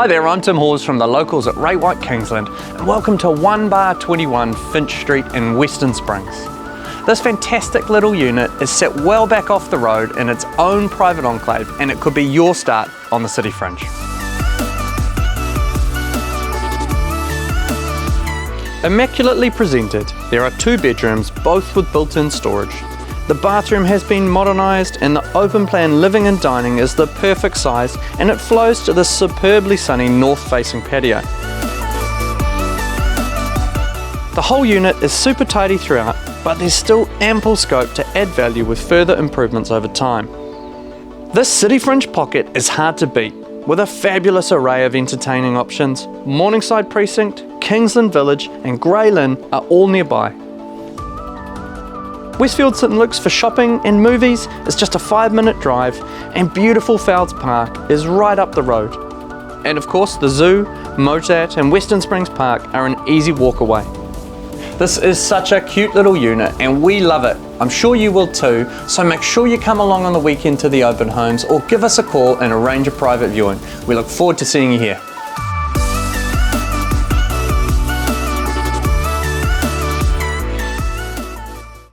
Hi there, I'm Tim Hawes from the locals at Ray White Kingsland, and welcome to 1 bar 21 Finch Street in Western Springs. This fantastic little unit is set well back off the road in its own private enclave, and it could be your start on the city fringe. Immaculately presented, there are 2 bedrooms, both with built-in storage. The bathroom has been modernised and the open plan living and dining is the perfect size, and it flows to this superbly sunny north-facing patio. The whole unit is super tidy throughout, but there's still ample scope to add value with further improvements over time. This city fringe pocket is hard to beat, with a fabulous array of entertaining options. Morningside Precinct, Kingsland Village and Grey Lynn are all nearby. Westfield St Luke's for shopping and movies is just a 5-minute drive, and beautiful Fowles Park is right up the road. And of course the zoo, Mozart and Western Springs Park are an easy walk away. This is such a cute little unit and we love it. I'm sure you will too, so make sure you come along on the weekend to the open homes or give us a call and arrange a private viewing. We look forward to seeing you here.